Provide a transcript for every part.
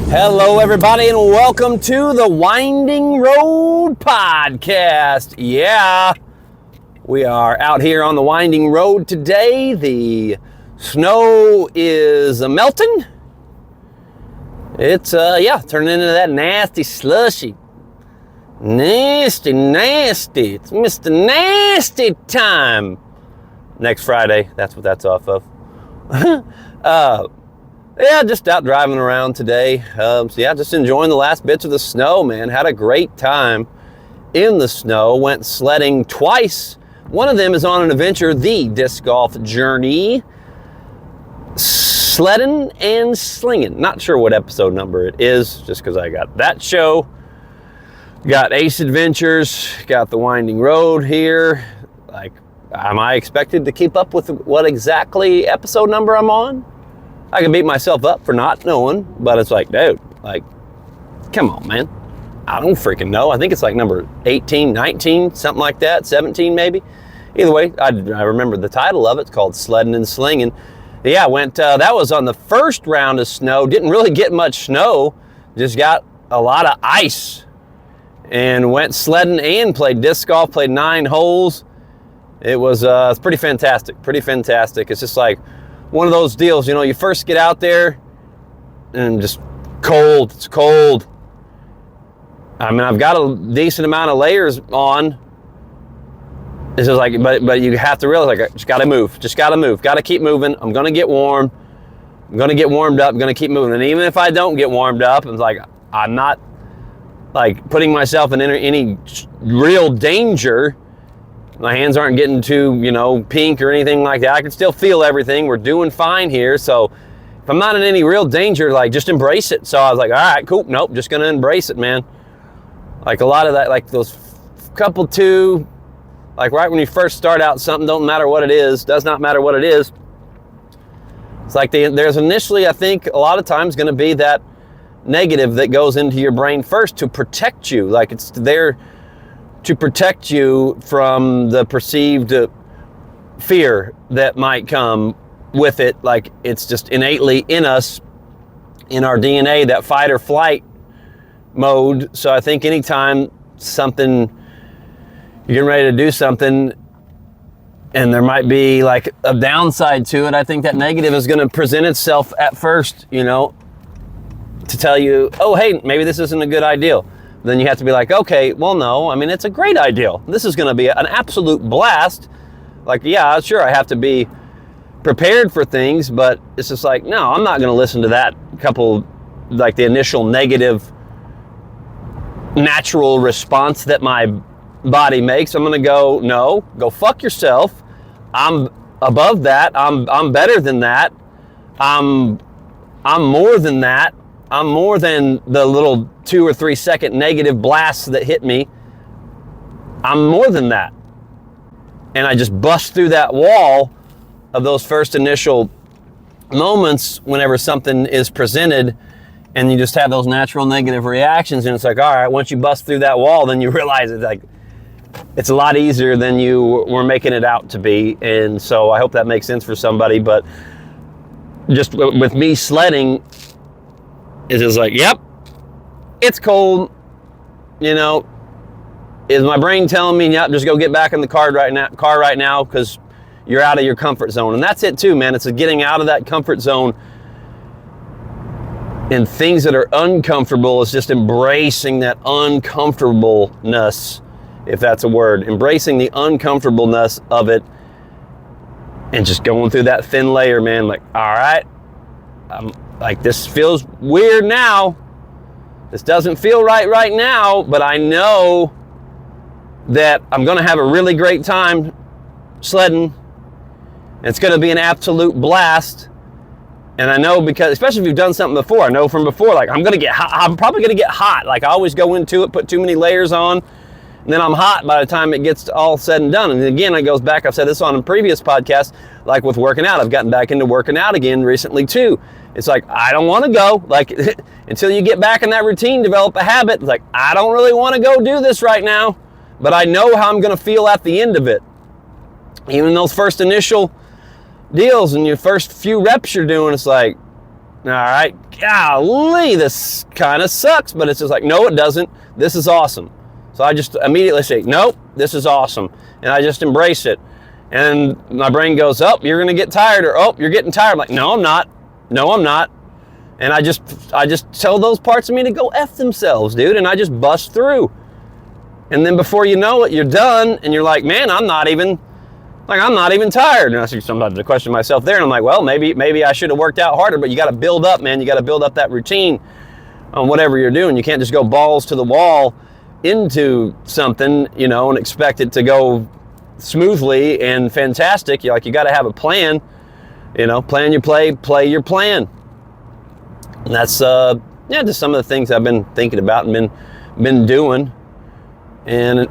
Hello, everybody, and welcome to the Winding Road Podcast. Yeah, we are out here on the Winding Road today. The snow is melting. It's, turning into that nasty slushy. Nasty. It's Mr. Nasty time. Next Friday, that's what that's off of. Yeah, just out driving around today. Just enjoying the last bits of the snow, man. Had a great time in the snow. Went sledding twice. One of them is on an adventure, the disc golf journey. Sledding and slinging. Not sure what episode number it is, just because I got that show. Got Ace Adventures. Got the Winding Road here. Am I expected to keep up with what exactly episode number I'm on? I can beat myself up for not knowing, but it's like, dude, come on, man. I don't freaking know. I think it's like number 18, 19, something like that, 17 maybe. Either way, I remember the title of it. It's called Sledding and Slinging. Yeah, that was on the first round of snow. Didn't really get much snow, just got a lot of ice. And went sledding and played disc golf, played 9 holes. It was pretty fantastic, It's just like one of those deals, you first get out there and just cold. It's cold. I mean, I've got a decent amount of layers on. It's just like, but you have to realize, just gotta move, gotta keep moving. I'm gonna get warm. I'm gonna get warmed up. I'm gonna keep moving. And even if I don't get warmed up, I'm not putting myself in any real danger. My hands aren't getting too, pink or anything like that. I can still feel everything. We're doing fine here. So if I'm not in any real danger, just embrace it. So I was like, all right, cool. Nope, just going to embrace it, man. A lot of that, those couple two, right when you first start out something, don't matter what it is, does not matter what it is. It's there's initially, I think, a lot of times going to be that negative that goes into your brain first to protect you. It's there to protect you from the perceived fear that might come with it. It's just innately in us, in our DNA, that fight or flight mode. So I think anytime you're getting ready to do something and there might be a downside to it, I think that negative is going to present itself at first, to tell you, oh, hey, maybe this isn't a good idea. Then you have to be okay, well, no, I mean, it's a great idea. This is going to be an absolute blast. Yeah, sure, I have to be prepared for things, but it's just no, I'm not going to listen to that couple, the initial negative natural response that my body makes. I'm going to go fuck yourself. I'm above that. I'm better than that. I'm more than that. I'm more than the little 2 or 3 second negative blasts that hit me. I'm more than that. And I just bust through that wall of those first initial moments whenever something is presented, and you just have those natural negative reactions. And it's all right, once you bust through that wall, then you realize it's a lot easier than you were making it out to be. And so I hope that makes sense for somebody. But just with me sledding, it's just yep, it's cold. Is my brain telling me, yep, just go get back in the car right now because you're out of your comfort zone. And that's it too, man. It's getting out of that comfort zone. And things that are uncomfortable is just embracing that uncomfortableness, if that's a word. Embracing the uncomfortableness of it and just going through that thin layer, man. All right, this feels weird now. This doesn't feel right now, but I know that I'm going to have a really great time sledding. It's going to be an absolute blast. And I know, because especially if you've done something before, I know from before, I'm going to get hot. I'm probably going to get hot. I always go into it, put too many layers on, and then I'm hot by the time it gets all said and done. And again, it goes back, I've said this on a previous podcast, with working out. I've gotten back into working out again recently too. It's I don't want to go. Until you get back in that routine, develop a habit. I don't really want to go do this right now, but I know how I'm going to feel at the end of it. Even those first initial deals and your first few reps you're doing, it's All right, golly, this kind of sucks, but it's just like, no, it doesn't. This is awesome. So I just immediately say, nope, this is awesome. And I just embrace it. And my brain goes, oh, you're going to get tired, or, oh, you're getting tired. I'm like, no, I'm not. No, I'm not. And I just tell those parts of me to go F themselves, dude. And I just bust through. And then before you know it, you're done. And you're like, man, I'm not even tired. And I sometimes to question myself there. And I'm like, well, maybe I should have worked out harder. But you got to build up, man. You got to build up that routine on whatever you're doing. You can't just go balls to the wall into something, and expect it to go smoothly and fantastic. You got to have a plan. Plan your play your plan. And that's just some of the things I've been thinking about and been doing. And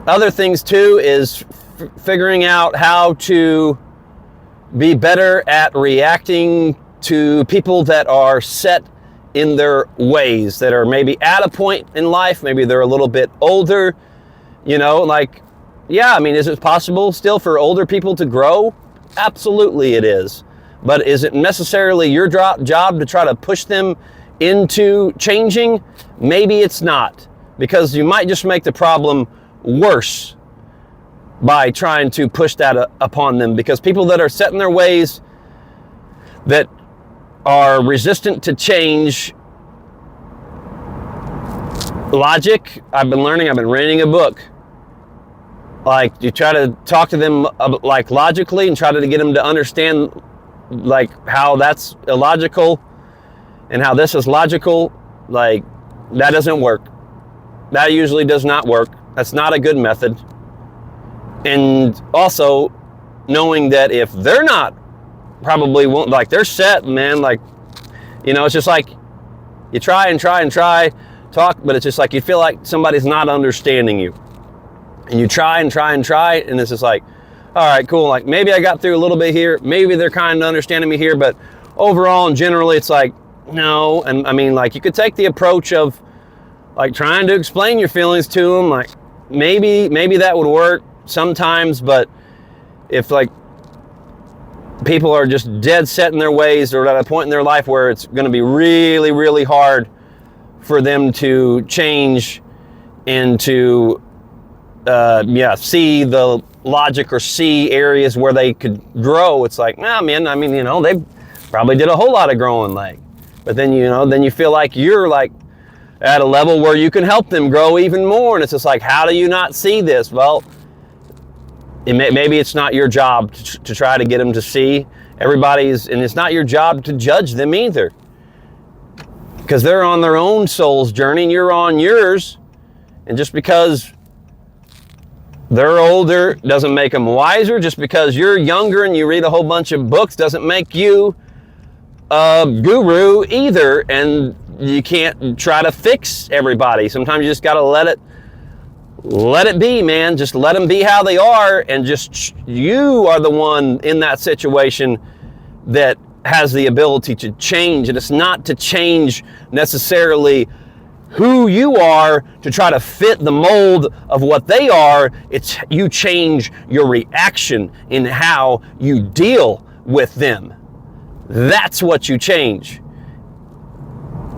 other things too is figuring out how to be better at reacting to people that are set in their ways, that are maybe at a point in life, maybe they're a little bit older, is it possible still for older people to grow? Absolutely it is. But is it necessarily your job to try to push them into changing? Maybe it's not, because you might just make the problem worse by trying to push that upon them, because people that are set in their ways, that are resistant to change, logic, I've been reading a book. You try to talk to them logically and try to get them to understand how that's illogical and how this is logical. That doesn't work. That usually does not work. That's not a good method. And also knowing that if they're not, probably won't, they're set, man, it's just you try and try, talk, but it's just you feel like somebody's not understanding you. And you try and try, and it's just all right, cool, maybe I got through a little bit here, maybe they're kind of understanding me here, but overall and generally it's no. And you could take the approach of trying to explain your feelings to them, maybe that would work sometimes, but if people are just dead set in their ways, or at a point in their life where it's going to be really, really hard for them to change and to see the logic or see areas where they could grow, it's nah, man, they probably did a whole lot of growing, but then you feel like you're at a level where you can help them grow even more, and it's just how do you not see this? Well, maybe it's not your job to try to get them to see. And it's not your job to judge them either, because they're on their own soul's journey and you're on yours. And just because they're older doesn't make them wiser. Just because you're younger and you read a whole bunch of books doesn't make you a guru either. And you can't try to fix everybody. Sometimes you just got to let it be, man. Just let them be how they are, and just you are the one in that situation that has the ability to change. And it's not to change necessarily who you are to try to fit the mold of what they are. It's you change your reaction in how you deal with them. That's what you change.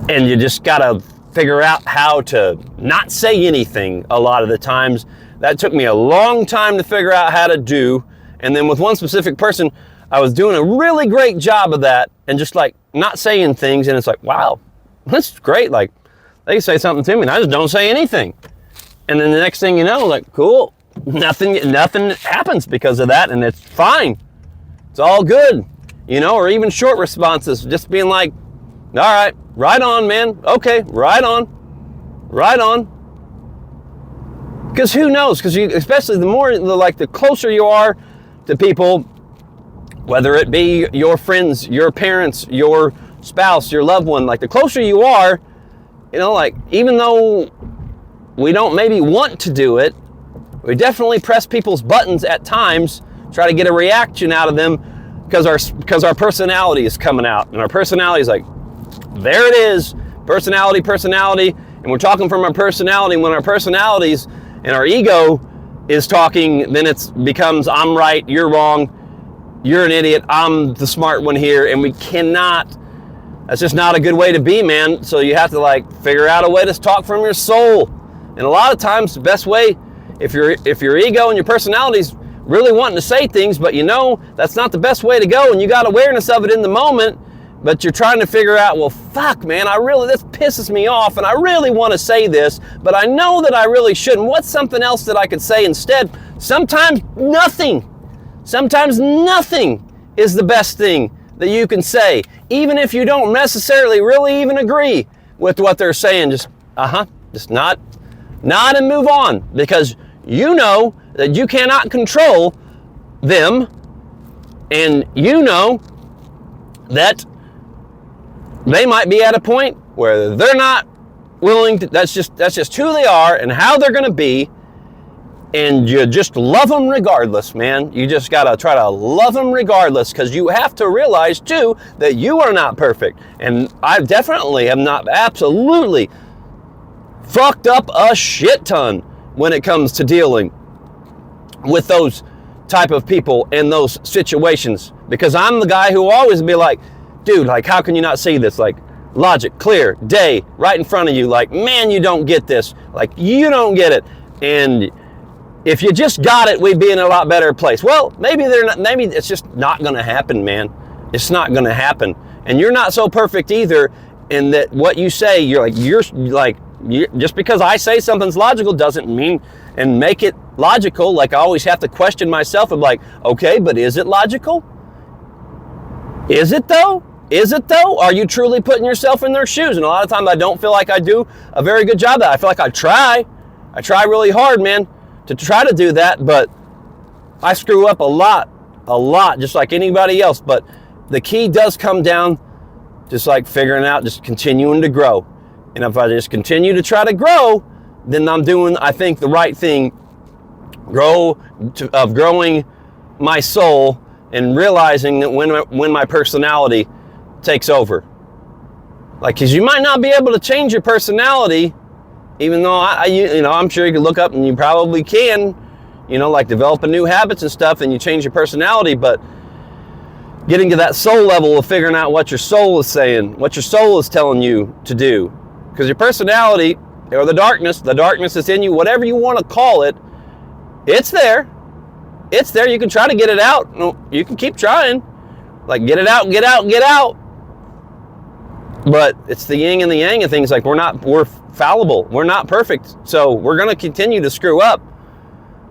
And you just gotta figure out how to not say anything a lot of the times. That took me a long time to figure out how to do. And then with one specific person, I was doing a really great job of that, and just not saying things, and it's wow, that's great. They can say something to me and I just don't say anything. And then the next thing you know, cool, nothing happens because of that, and it's fine. It's all good, or even short responses, just being all right, right on, man. Okay, right on. Because who knows? Because especially the closer you are to people, whether it be your friends, your parents, your spouse, your loved one, the closer you are, even though we don't maybe want to do it, we definitely press people's buttons at times, try to get a reaction out of them, because our personality is coming out, and our personality is there it is, personality, and we're talking from our personality. When our personalities and our ego is talking, then it becomes I'm right, you're wrong, you're an idiot, I'm the smart one here, and we cannot That's just not a good way to be, man. So you have to like figure out a way to talk from your soul. And a lot of times the best way, if your ego and your personality's really wanting to say things, but you know that's not the best way to go, and you got awareness of it in the moment, but you're trying to figure out, well, fuck, man, this pisses me off, and I really want to say this, but I know that I really shouldn't. What's something else that I could say instead? Sometimes nothing. Sometimes nothing is the best thing that you can say, even if you don't necessarily really even agree with what they're saying. Just nod and move on, because you know that you cannot control them, and you know that they might be at a point where they're not willing to, that's just who they are and how they're going to be, and you just love them regardless, man. You just got to try to love them regardless, because you have to realize too that you are not perfect, and I definitely have not absolutely fucked up a shit ton when it comes to dealing with those type of people in those situations, because I'm the guy who will always be like, dude, like, how can you not see this? Like, logic, clear, day, right in front of you. Like, man, you don't get this. Like, you don't get it. And if you just got it, we'd be in a lot better place. Well, maybe it's just not going to happen, man. It's not going to happen. And you're not so perfect either, in that what you say, just because I say something's logical doesn't mean and make it logical. Like, I always have to question myself. I'm like, okay, but is it logical? Is it though? Is it though? Are you truly putting yourself in their shoes? And a lot of times I don't feel like I do a very good job of that. I feel like I try really hard, man, to try to do that, but I screw up a lot, just like anybody else. But the key does come down just like figuring out, just continuing to grow. And if I just continue to try to grow, then I'm doing, I think, the right thing, growing my soul and realizing that when my personality takes over. Like, because you might not be able to change your personality, even though I'm sure you can look up and you probably can, like developing new habits and stuff, and you change your personality, but getting to that soul level of figuring out what your soul is saying, what your soul is telling you to do. Because your personality, or the darkness that's in you, whatever you want to call it, it's there. It's there. You can try to get it out. You can keep trying. Like, get it out, get out, get out. But it's the yin and the yang of things. Like, we're fallible. We're not perfect. So we're going to continue to screw up.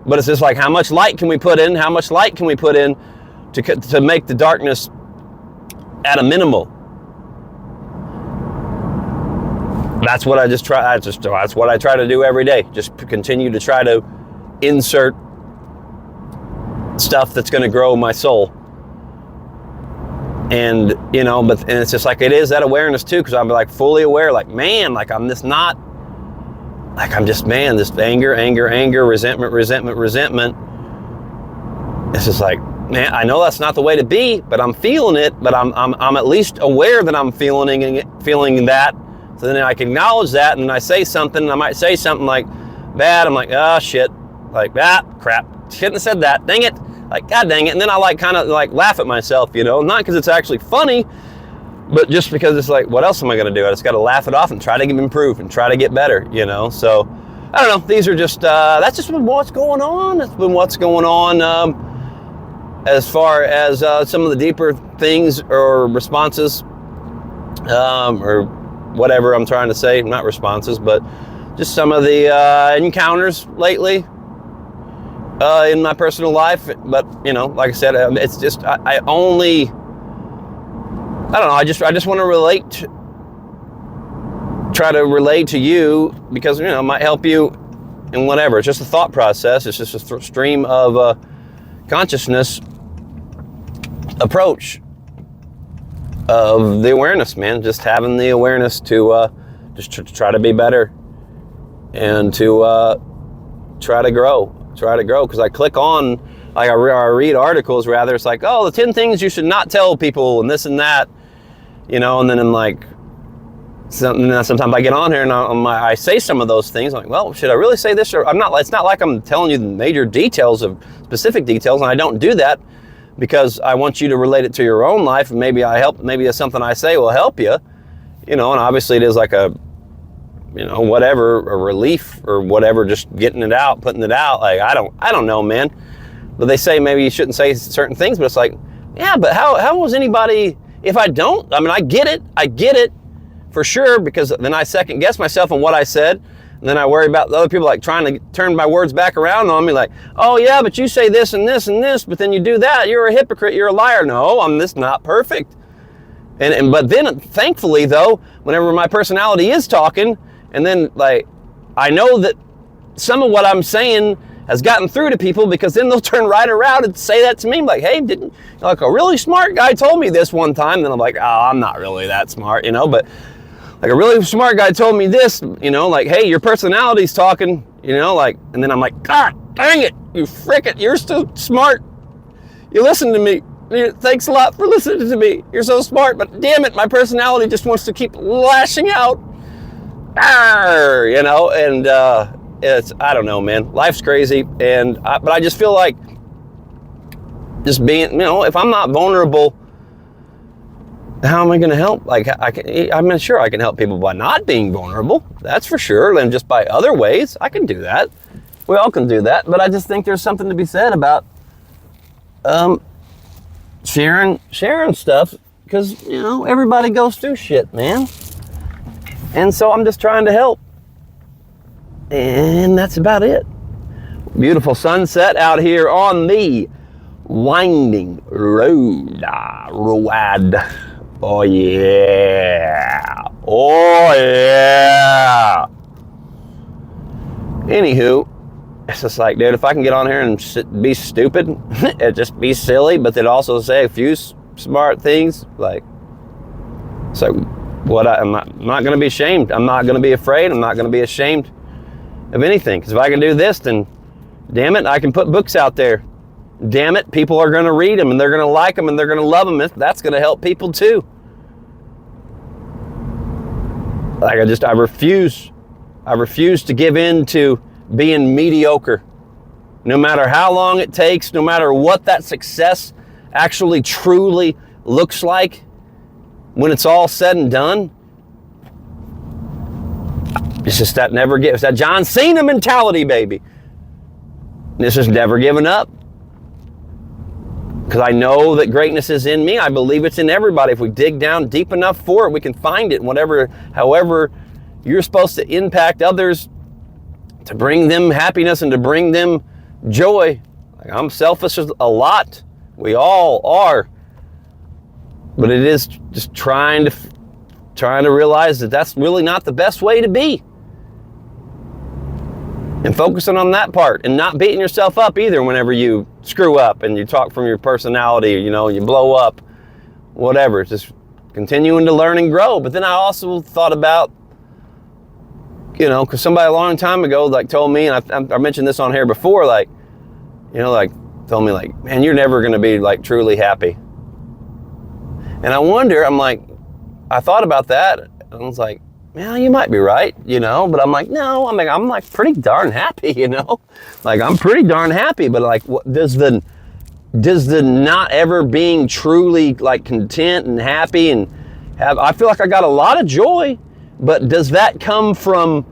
But it's just like, how much light can we put in? How much light can we put in to make the darkness at a minimal? That's what that's what I try to do every day. Just continue to try to insert stuff that's going to grow my soul. And, and it's just like, it is that awareness too, because I'm like fully aware, like, man, like I'm just not, like I'm just, man, this anger, resentment. It's just like, man, I know that's not the way to be, but I'm feeling it, but I'm at least aware that I'm feeling that. So then I can acknowledge that, and then I say something, and I might say something like bad. I'm like, oh shit, like, crap, shouldn't have said that, dang it, like, god dang it. And then I kind of laugh at myself, not because it's actually funny, but just because it's like, what else am I going to do? I just got to laugh it off and try to improve and try to get better, So I don't know. These are just that's just been what's going on. That's been what's going on as far as some of the deeper things or responses or whatever I'm trying to say, not responses, but just some of the encounters lately in my personal life. But like I said, it's just I don't know. I just want to try to relate to you, because it might help you in whatever. It's just a thought process. It's just a stream of consciousness approach of the awareness, man. Just having the awareness to just try to be better and to try to grow. Because I click on, like I read articles rather. It's like, oh, the 10 things you should not tell people and this and that, and then I'm like, sometimes I get on here and I say some of those things. I'm like, well, should I really say this? Or I'm not. It's not like I'm telling you the major details of specific details, and I don't do that. because I want you to relate it to your own life. And maybe maybe something I say will help you, and obviously it is like a, whatever, a relief or whatever, just getting it out, putting it out. Like, I don't know, man. But they say maybe you shouldn't say certain things, but it's like, yeah, but how was anybody, if I don't, I mean, I get it for sure, because then I second guess myself on what I said. And then I worry about the other people like trying to turn my words back around on me, like, oh yeah, but you say this and this and this, but then you do that. You're a hypocrite. You're a liar. No, I'm just not perfect. But then thankfully though, whenever my personality is talking, and then like, I know that some of what I'm saying has gotten through to people, because then they'll turn right around and say that to me. I'm like, hey, like a really smart guy told me this one time. And then I'm like, oh, I'm not really that smart, but like a really smart guy told me this, like, hey, your personality's talking, like, and then I'm like, God dang it, you're so smart. You listen to me. Thanks a lot for listening to me. You're so smart, but damn it, my personality just wants to keep lashing out. And I don't know, man. Life's crazy, but I just feel like just being, if I'm not vulnerable, how am I going to help? Like, I'm sure I can help people by not being vulnerable. That's for sure. And just by other ways, I can do that. We all can do that. But I just think there's something to be said about sharing stuff, because, everybody goes through shit, man. And so I'm just trying to help. And that's about it. Beautiful sunset out here on the winding road. Oh yeah. Oh yeah. Anywho, it's just like, dude, if I can get on here and be stupid and just be silly, but then also say a few smart things, like, so what? I'm not going to be ashamed. I'm not going to be afraid. I'm not going to be ashamed of anything. Because if I can do this, then damn it, I can put books out there. Damn it, people are going to read them, and they're going to like them, and they're going to love them. That's going to help people too. Like, I refuse to give in to being mediocre. No matter how long it takes, no matter what that success actually truly looks like, when it's all said and done, it's just that it's that John Cena mentality, baby. It's just never giving up. Because I know that greatness is in me. I believe it's in everybody. If we dig down deep enough for it, we can find it. However you're supposed to impact others, to bring them happiness and to bring them joy. Like, I'm selfish a lot. We all are. But it is just trying to realize that that's really not the best way to be. And focusing on that part, and not beating yourself up either whenever you screw up and you talk from your personality, you blow up, whatever. Just continuing to learn and grow. But then I also thought about, because somebody a long time ago like told me, and I mentioned this on here before, like, told me like, man, you're never going to be like truly happy. And I wonder, I thought about that, and I was like, yeah, you might be right, but I'm like, no, I'm like pretty darn happy, like I'm pretty darn happy, but like, what does the not ever being truly like content and happy and I feel like I got a lot of joy, but does that come from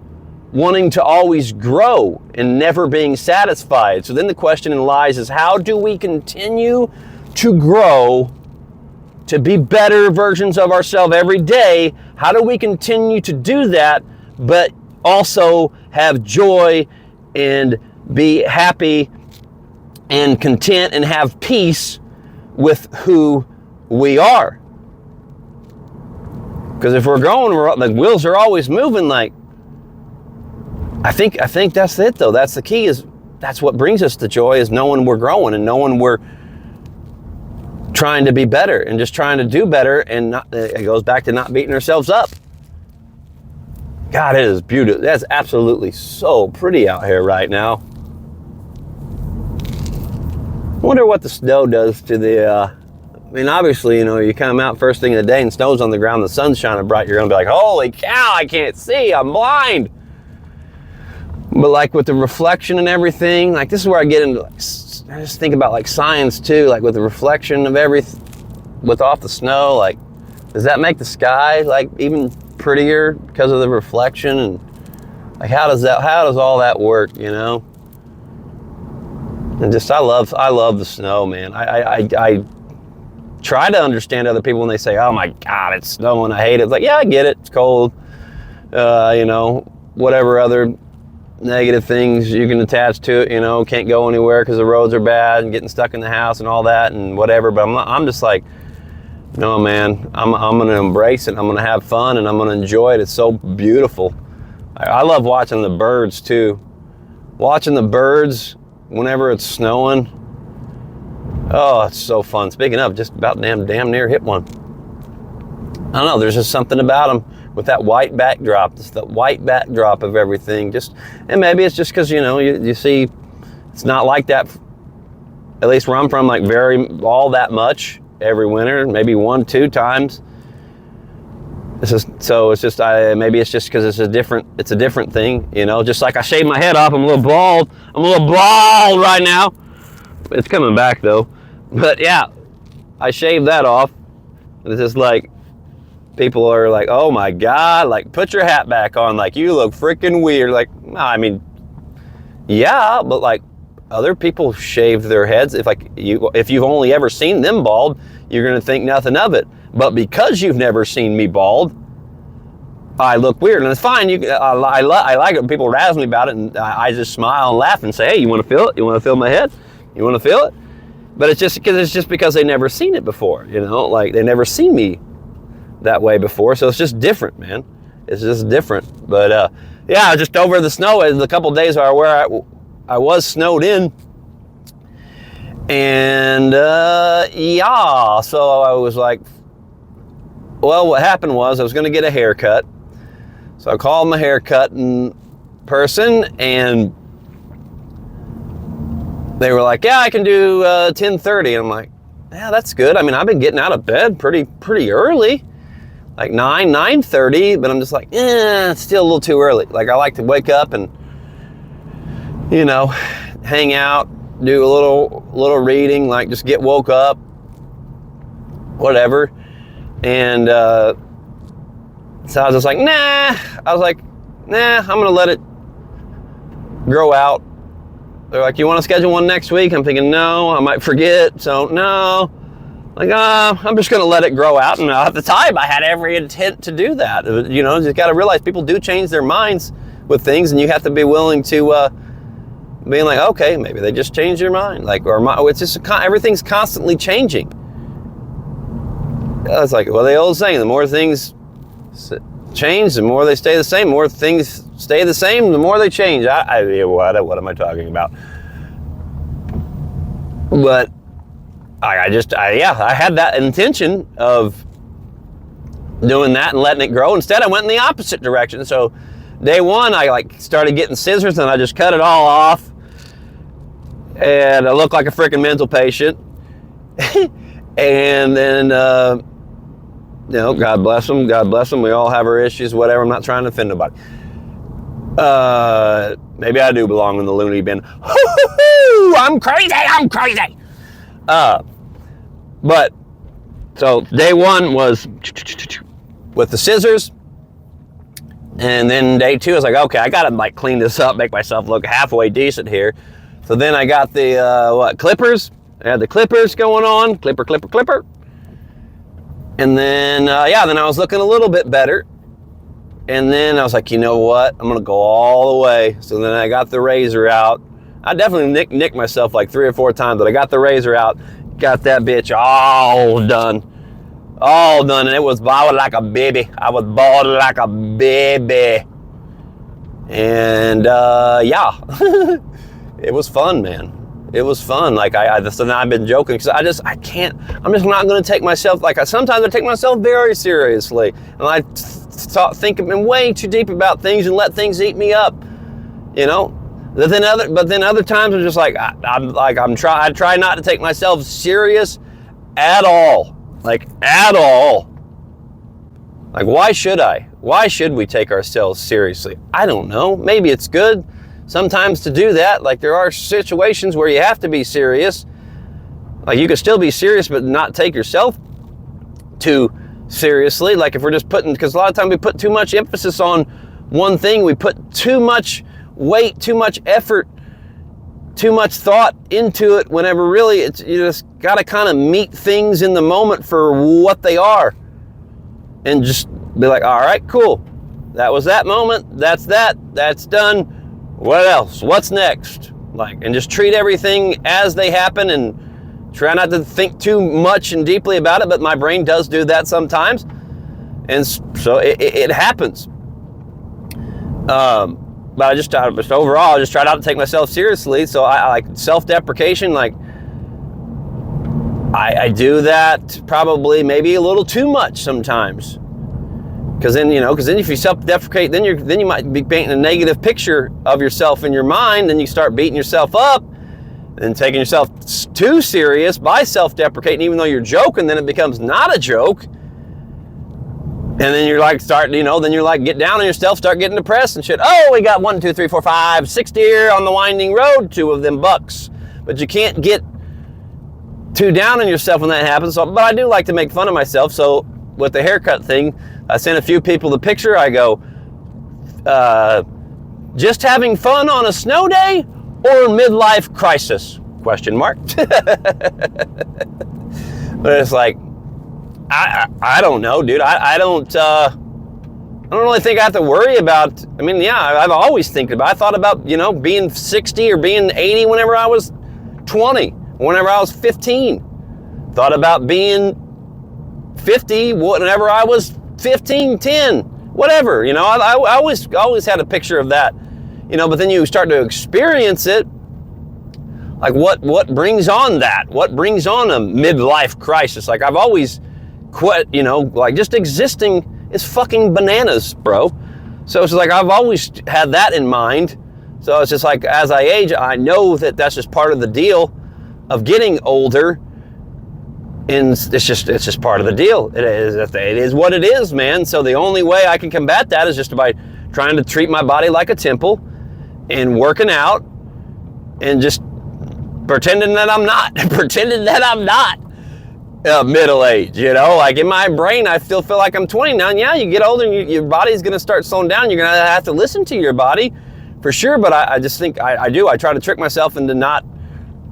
wanting to always grow and never being satisfied? So then the question lies is, how do we continue to grow, to be better versions of ourselves every day? How do we continue to do that, but also have joy and be happy and content and have peace with who we are? Because if we're growing, the wheels are always moving. Like, I think that's it though. That's the key. That's what brings us the joy, is knowing we're growing and knowing we're trying to be better and just trying to do better, and it goes back to not beating ourselves up. God, it is beautiful. That's absolutely so pretty out here right now. I wonder what the snow does to the, obviously, you come out first thing of the day and snow's on the ground, the sun's shining bright, you're gonna be like, holy cow, I can't see, I'm blind. But like with the reflection and everything, like this is where I get into I just think about like science too, like with the reflection of off the snow, like does that make the sky like even prettier because of the reflection? And like how does all that work, you know? And just I love the snow, man. I try to understand other people when they say, oh my God, it's snowing, I hate it. It's like, yeah, I get it, it's cold, you know, whatever other negative things you can attach to it, you know, can't go anywhere because the roads are bad and getting stuck in the house and all that and whatever. But I'm just like, no, man, I'm going to embrace it. I'm going to have fun and I'm going to enjoy it. It's so beautiful. I love watching the birds too. Watching the birds whenever it's snowing. Oh, it's so fun. Speaking of, just about damn near hit one. I don't know, there's just something about them with that white backdrop. It's the white backdrop of everything. And maybe it's just because, you know, you see, it's not like that, at least where I'm from, like all that much every winter, maybe 1-2 times. Maybe it's just because it's a different thing, you know. Just like I shaved my head off, I'm a little bald right now. It's coming back though. But yeah, I shaved that off. It's just like, people are like, oh my God, like put your hat back on, like you look freaking weird. Like, I mean, yeah, but like other people shave their heads. If you've only ever seen them bald, you're gonna think nothing of it. But because you've never seen me bald, I look weird, and it's fine. I like it when people razz me about it, and I just smile and laugh and say, hey, you want to feel it? You want to feel my head? You want to feel it? But it's just because they've never seen it before, you know, like they never seen me that way before, so it's just different, man. It's just different. But yeah, just over the snow, the couple days where I was snowed in, and yeah, so I was like, well, what happened was I was going to get a haircut, so I called my haircutting person, and they were like, yeah, I can do 10:30. I'm like, yeah, that's good. I mean, I've been getting out of bed pretty early, like 9:30, but I'm just like, it's still a little too early. Like, I like to wake up and, you know, hang out, do a little reading, like just get woke up, whatever. And so I was just like, nah, I'm gonna let it grow out. They're like, you want to schedule one next week? I'm thinking, no, I might forget, so no. Like, I'm just going to let it grow out. And at the time, I had every intent to do that. You know, you got to realize people do change their minds with things, and you have to be willing to being like, okay, maybe they just changed their mind. Like, it's just everything's constantly changing. It's like, well, the old saying, the more things change, the more they stay the same. The more things stay the same, the more they change. What am I talking about? But I had that intention of doing that and letting it grow. Instead, I went in the opposite direction. So day one, I like started getting scissors and I just cut it all off. And I looked like a freaking mental patient. And then, you know, God bless them. We all have our issues, whatever. I'm not trying to offend nobody. Maybe I do belong in the loony bin. I'm crazy. But so day one was with the scissors, and then day two I was like, okay, I gotta like clean this up, make myself look halfway decent here. So then I got the clippers. I had the clippers going on, clipper. And then then I was looking a little bit better. And then I was like, you know what? I'm gonna go all the way. So then I got the razor out. I definitely nicked myself like 3 or 4 times, but I got the razor out, got that bitch all done, and it was bald like a baby. I was bald like a baby, and yeah, it was fun, man. It was fun. Like so now I've been joking because I'm just not going to take myself, like sometimes I take myself very seriously, and I think I'm way too deep about things and let things eat me up, you know. But then other times I'm just like, I try not to take myself serious at all. Like, at all. Like, why should I? Why should we take ourselves seriously? I don't know. Maybe it's good. sometimes to do that. Like there are situations where you have to be serious. Like you can still be serious but not take yourself too seriously. Like if we're just because a lot of times we put too much emphasis on one thing, we put too much weight, too much effort, too much thought into it, whenever really you just got to kind of meet things in the moment for what they are and just be like, all right, cool. That was that moment. That's done. What else? What's next? Like, and just treat everything as they happen and try not to think too much and deeply about it, but my brain does do that sometimes. And so it happens. But I just overall, I just try not to take myself seriously. So I like self-deprecation, like I do that probably maybe a little too much sometimes. Because then if you self-deprecate, then you might be painting a negative picture of yourself in your mind, then you start beating yourself up and taking yourself too serious by self-deprecating, even though you're joking, then it becomes not a joke. And then you're like get down on yourself, start getting depressed and shit. Oh, we got 1, 2, 3, 4, 5, 6 deer on the winding road, 2 of them bucks. But you can't get too down on yourself when that happens. So, but I do like to make fun of myself. So with the haircut thing, I sent a few people the picture. I go, just having fun on a snow day or midlife crisis? ? But it's like, I don't know, dude. I don't really think I have to worry about. I mean, yeah, I've always I thought about, being 60 or being 80 whenever I was 20, whenever I was 15. Thought about being 50 whenever I was 15, 10, whatever. I always had a picture of that. But then you start to experience it. Like what brings on that? What brings on a midlife crisis? Like I've always quit, like just existing is fucking bananas, bro. So it's like I've always had that in mind. So it's just like as I age, I know that that's just part of the deal of getting older, and it's just part of the deal. It is what it is, man. So the only way I can combat that is just by trying to treat my body like a temple and working out and just pretending that I'm not middle age, like in my brain, I still feel like I'm 20 now. And yeah, you get older and your body's going to start slowing down. You're going to have to listen to your body for sure. But I just think I try to trick myself into not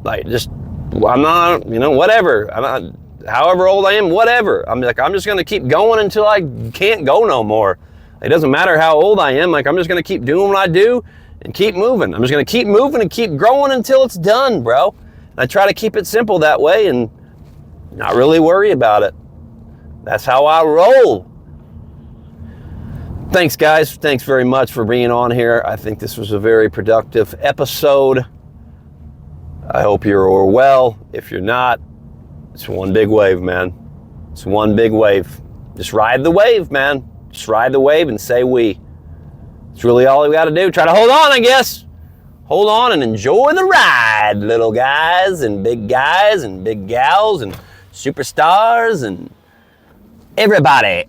I'm not, whatever. I'm not, however old I am, whatever. I'm just going to keep going until I can't go no more. It doesn't matter how old I am. Like I'm just going to keep doing what I do and keep moving. I'm just going to keep moving and keep growing until it's done, bro. And I try to keep it simple that way and not really worry about it. That's how I roll. Thanks, guys. Thanks very much for being on here. I think this was a very productive episode. I hope you're well. If you're not, it's one big wave, man. It's one big wave. Just ride the wave, man. Just ride the wave and say we. It's really all we got to do. Try to hold on, I guess. Hold on and enjoy the ride, little guys and big gals and superstars and everybody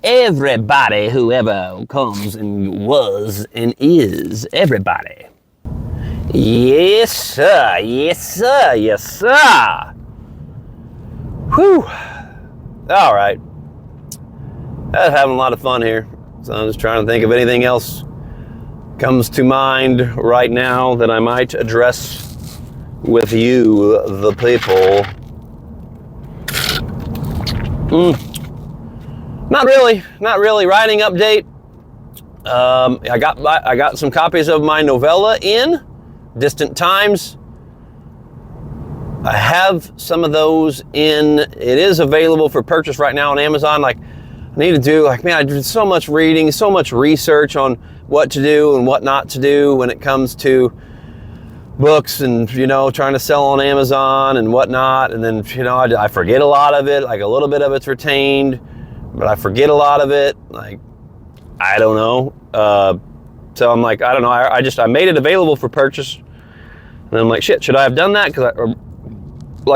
who ever comes and was and is, everybody. Yes, sir. Yes, sir. Yes, sir. Whew. All right. I was having a lot of fun here. So I'm just trying to think of anything else comes to mind right now that I might address with you, the people. Not really. Writing update. I got some copies of my novella in Distant Times. I have some of those in. It is available for purchase right now on Amazon. Like I need to do, I did so much reading, so much research on what to do and what not to do when it comes to books and, trying to sell on Amazon and whatnot. And then, I forget a lot of it. Like a little bit of it's retained, but I forget a lot of it. Like, I don't know. So I'm like, I don't know. I made it available for purchase. And I'm like, shit, should I have done that? Because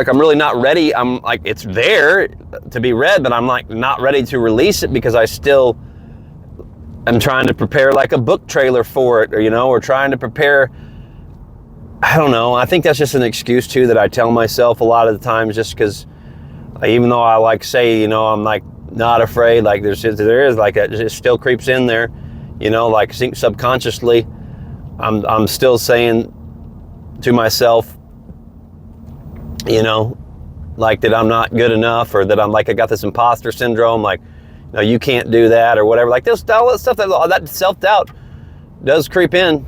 I'm really not ready. I'm like, it's there to be read, but I'm like not ready to release it because I still am trying to prepare like a book trailer for it, or trying to prepare I don't know. I think that's just an excuse too that I tell myself a lot of the times, just because even though I like say, you know, I'm like not afraid, like there is like that, it still creeps in there, you know, like subconsciously I'm still saying to myself, you know, like that I'm not good enough, or that I'm like, I got this imposter syndrome, like, no, you can't do that, or whatever. Like this, all that stuff, that self-doubt does creep in.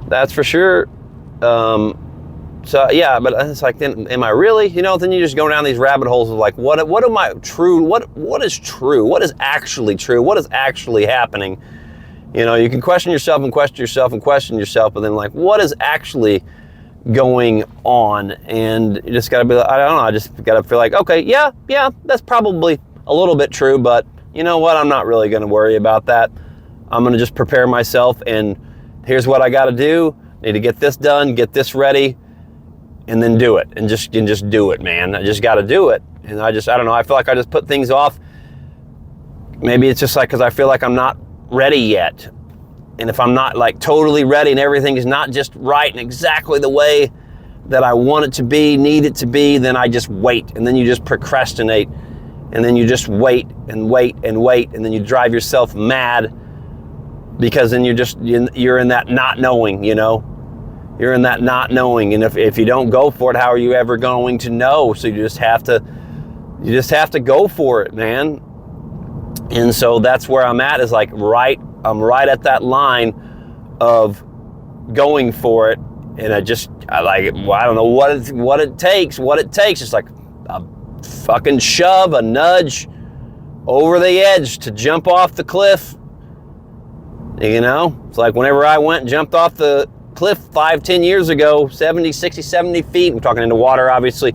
That's for sure. So yeah, but it's like, then am I really? You know, then you just go down these rabbit holes of like, what am I true? What is true? What is actually true? What is actually happening? You know, you can question yourself and question yourself and question yourself, but then like, what is actually going on? And you just gotta be like, I don't know, I just gotta feel like, okay, yeah, that's probably a little bit true, but you know what? I'm not really gonna worry about that. I'm gonna just prepare myself, and here's what I gotta do. Need to get this done, get this ready, and then do it, and just do it, man. I just got to do it. And I don't know, I feel like I just put things off. Maybe it's just like because I feel like I'm not ready yet. And if I'm not like totally ready and everything is not just right and exactly the way that I want it to be, need it to be, then I just wait. And then you just procrastinate. And then you just wait and wait and wait. And then you drive yourself mad, because then you're in that not knowing, you know? You're in that not knowing, and if you don't go for it, how are you ever going to know? So you just have to go for it, man. And so that's where I'm at, is like I'm right at that line of going for it, and I don't know what it takes. Just like a fucking shove, a nudge over the edge to jump off the cliff. You know, it's like whenever I went and jumped off the cliff 5-10 years ago, 70, 60, 70 feet. I'm talking into water, obviously.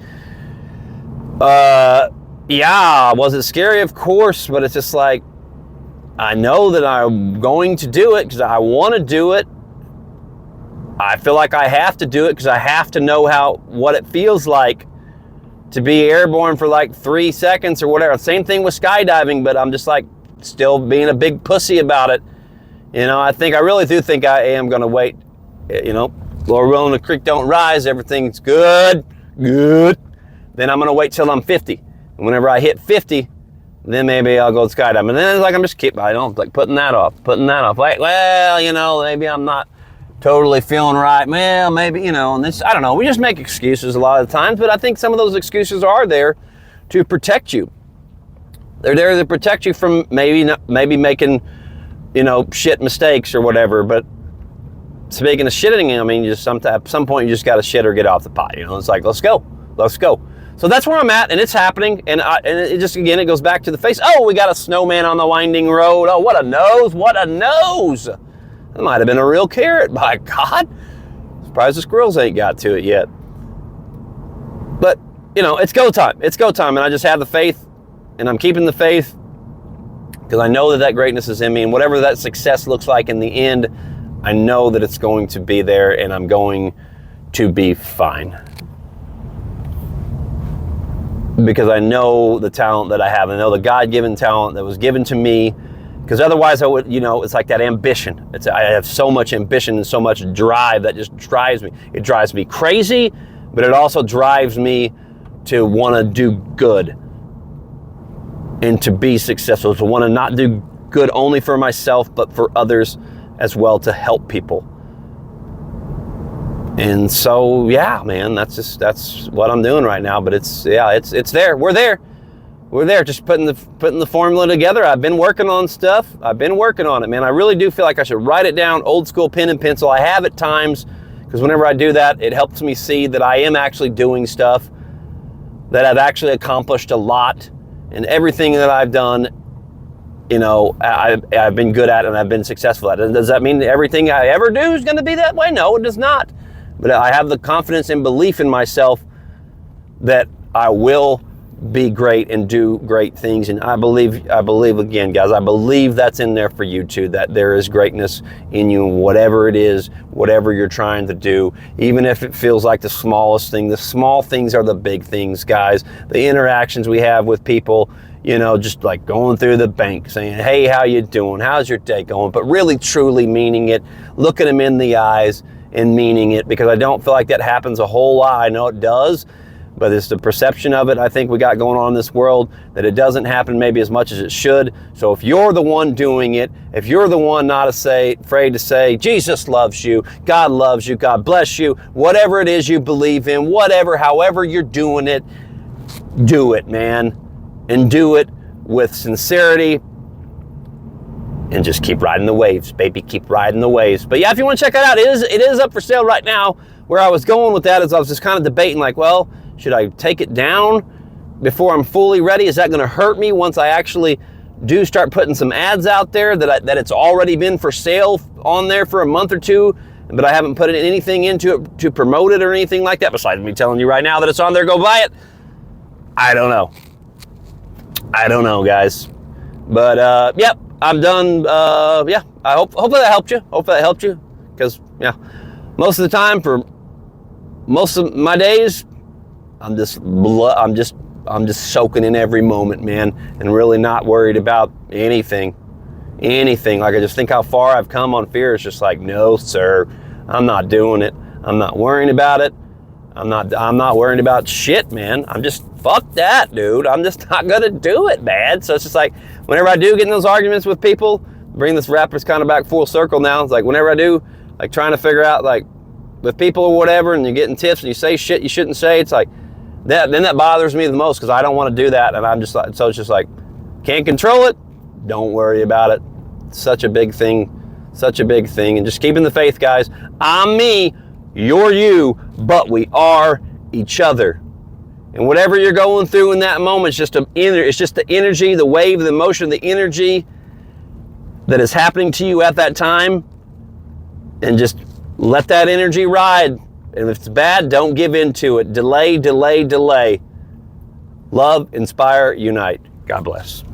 Yeah, was it scary? Of course, but it's just like, I know that I'm going to do it because I want to do it. I feel like I have to do it because I have to know what it feels like to be airborne for like 3 seconds or whatever. Same thing with skydiving, but I'm just like still being a big pussy about it. You know, I really do think I am going to wait. You know, Lord willing, the creek don't rise, everything's good. Then I'm going to wait till I'm 50. And whenever I hit 50, then maybe I'll go skydiving. And then it's like, I'm just putting that off. Like, well, you know, maybe I'm not totally feeling right. Well, maybe, you know, and this, I don't know. We just make excuses a lot of the times, but I think some of those excuses are there to protect you. They're there to protect you from maybe making, you know, shit mistakes or whatever. But speaking of shitting, I mean, at some point you just got to shit or get off the pot. You know, it's like, let's go. So that's where I'm at, and it's happening. And it just, again, it goes back to the face. Oh, we got a snowman on the winding road. Oh, what a nose. That might have been a real carrot, by God. Surprised the squirrels ain't got to it yet. But, you know, it's go time. And I just have the faith, and I'm keeping the faith, because I know that greatness is in me, and whatever that success looks like in the end, I know that it's going to be there, and I'm going to be fine. Because I know the talent that I have. I know the God-given talent that was given to me. Because otherwise I would, you know, it's like that ambition. I have so much ambition and so much drive that just drives me. It drives me crazy, but it also drives me to want to do good and to be successful, to want to not do good only for myself, but for others as well, to help people. And so, yeah, man, that's what I'm doing right now. But it's there. We're there, just putting the formula together. I've been working on stuff. I've been working on it, man. I really do feel like I should write it down, old school pen and pencil. I have at times, because whenever I do that, it helps me see that I am actually doing stuff, that I've actually accomplished a lot, and everything that I've done, you know, I've been good at and I've been successful at it. Does that mean that everything I ever do is going to be that way? No, it does not. But I have the confidence and belief in myself that I will be great and do great things. And I believe again, guys, I believe that's in there for you too, that there is greatness in you, whatever it is, whatever you're trying to do, even if it feels like the smallest thing. The small things are the big things, guys. The interactions we have with people, you know, just like going through the bank saying, hey, how you doing? How's your day going? But really, truly meaning it, looking them in the eyes and meaning it, because I don't feel like that happens a whole lot. I know it does, but it's the perception of it I think we got going on in this world, that it doesn't happen maybe as much as it should. So if you're the one doing it, if you're the one not afraid to say, Jesus loves you, God loves you, God bless you, whatever it is you believe in, however you're doing it, do it, man. And do it with sincerity, and just keep riding the waves, baby. Keep riding the waves. But yeah, if you want to check that out, it is up for sale right now. Where I was going with that is I was just kind of debating, like, well, should I take it down before I'm fully ready? Is that going to hurt me once I actually do start putting some ads out there that it's already been for sale on there for a month or two, but I haven't put anything into it to promote it or anything like that, besides me telling you right now that it's on there, go buy it? I don't know. I don't know, guys. But, yep, I'm done. Yeah, hopefully that helped you. Hopefully that helped you. Because, yeah, most of the time, for most of my days, I'm just soaking in every moment, man, and really not worried about anything. Like, I just think how far I've come on fear. It's just like, no, sir, I'm not doing it. I'm not worrying about it. I'm not worrying about shit, man. I'm just, fuck that, dude. I'm just not gonna do it, man. So it's just like, whenever I do get in those arguments with people, bring this rappers kind of back full circle now. It's like, whenever I do, like, trying to figure out, like, with people or whatever, and you're getting tips and you say shit you shouldn't say, it's like, then that bothers me the most, because I don't want to do that. And I'm just like, so it's just like, can't control it, don't worry about it. It's such a big thing. And just keeping the faith, guys. I'm me, you're you, but we are each other. And whatever you're going through in that moment, it's just the energy, the wave, the emotion, the energy that is happening to you at that time. And just let that energy ride. And if it's bad, don't give in to it. Delay. Love, inspire, unite. God bless.